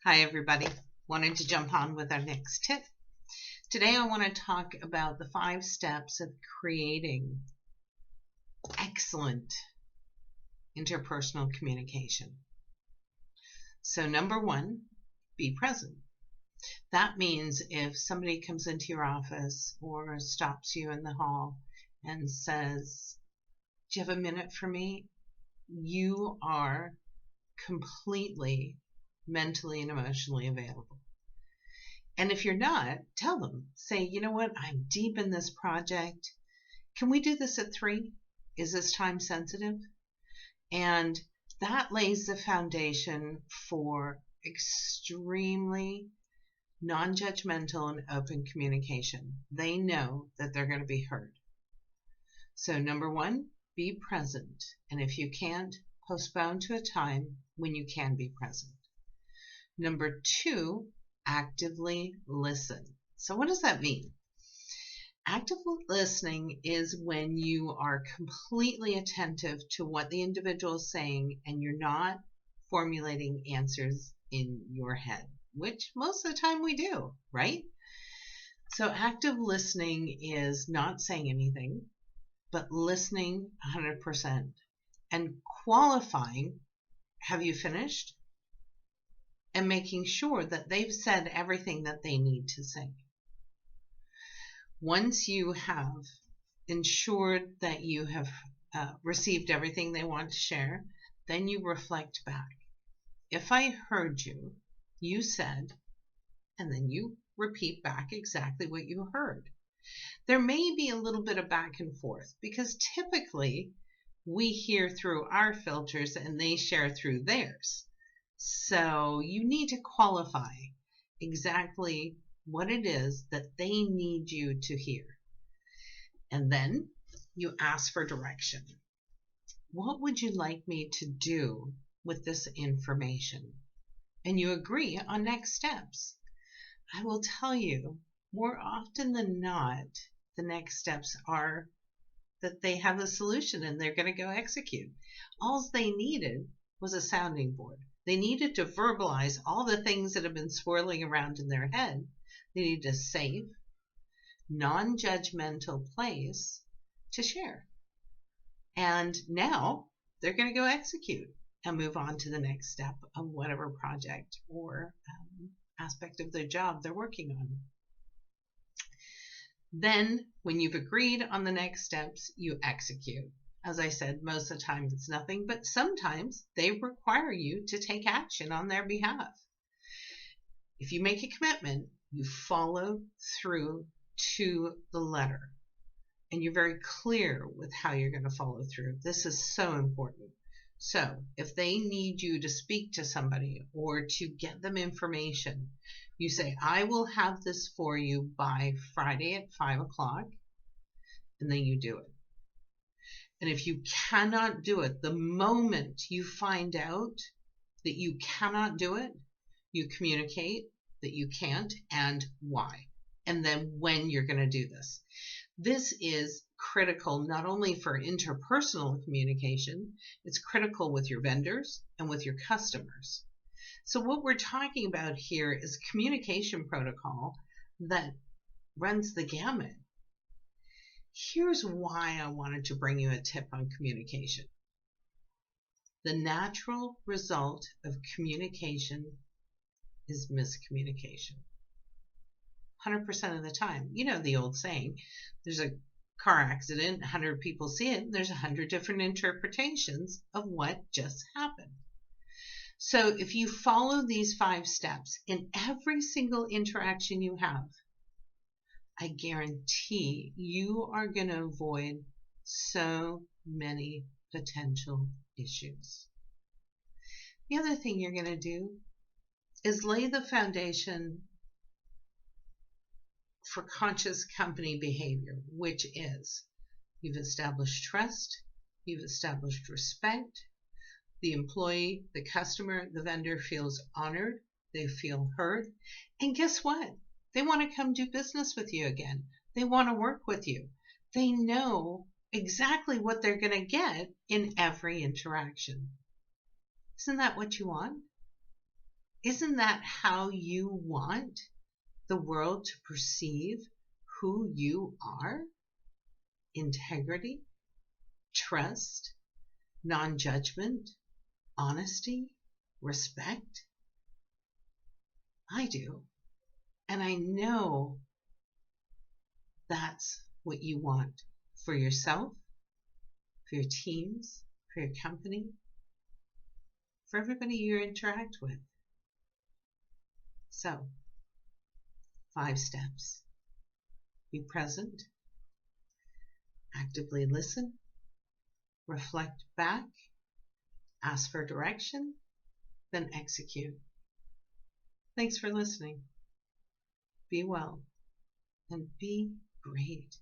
Hi, everybody. Wanted to jump on with our next tip. Today, I want to talk about the 5 steps of creating excellent interpersonal communication. So, number 1, be present. That means if somebody comes into your office or stops you in the hall and says, "Do you have a minute for me?" you are completely mentally and emotionally available. And if you're not, tell them. Say, "You know what? I'm deep in this project. Can we do this at 3? Is this time sensitive?" And that lays the foundation for extremely non-judgmental and open communication. They know that they're going to be heard. So number 1, be present. And if you can't, postpone to a time when you can be present. Number 2, actively listen. So what does that mean? Active listening is when you are completely attentive to what the individual is saying and you're not formulating answers in your head, which most of the time we do, right? So active listening is not saying anything, but listening 100% and qualifying, "Have you finished?" and making sure that they've said everything that they need to say. Once you have ensured that you have received everything they want to share, then you reflect back. If I heard you, you said, and then you repeat back exactly what you heard. There may be a little bit of back and forth because typically we hear through our filters and they share through theirs. So you need to qualify exactly what it is that they need you to hear. And then you ask for direction. What would you like me to do with this information? And you agree on next steps. I will tell you, more often than not, the next steps are that they have a solution and they're going to go execute. All they needed was a sounding board. They needed to verbalize all the things that have been swirling around in their head. They needed a safe, non-judgmental place to share. And now they're going to go execute and move on to the next step of whatever project or aspect of their job they're working on. Then, when you've agreed on the next steps, you execute. As I said, most of the time it's nothing, but sometimes they require you to take action on their behalf. If you make a commitment, you follow through to the letter, and you're very clear with how you're going to follow through. This is so important. So if they need you to speak to somebody or to get them information, you say, "I will have this for you by Friday at 5 o'clock, and then you do it. And if you cannot do it, the moment you find out that you cannot do it, you communicate that you can't and why, and then when you're going to do this. This is critical not only for interpersonal communication, it's critical with your vendors and with your customers. So what we're talking about here is communication protocol that runs the gamut. Here's why I wanted to bring you a tip on communication. The natural result of communication is miscommunication. 100% of the time. You know the old saying, there's a car accident, 100 people see it, and there's 100 different interpretations of what just happened. So if you follow these 5 steps in every single interaction you have, I guarantee you are going to avoid so many potential issues. The other thing you're going to do is lay the foundation for conscious company behavior, which is you've established trust, you've established respect, the employee, the customer, the vendor feels honored, they feel heard, and guess what? They want to come do business with you again. They want to work with you. They know exactly what they're going to get in every interaction. Isn't that what you want? Isn't that how you want the world to perceive who you are? Integrity, trust, non-judgment, honesty, respect? I do. And I know that's what you want for yourself, for your teams, for your company, for everybody you interact with. So, 5 steps. Be present, actively listen, reflect back, ask for direction, then execute. Thanks for listening. Be well and be great.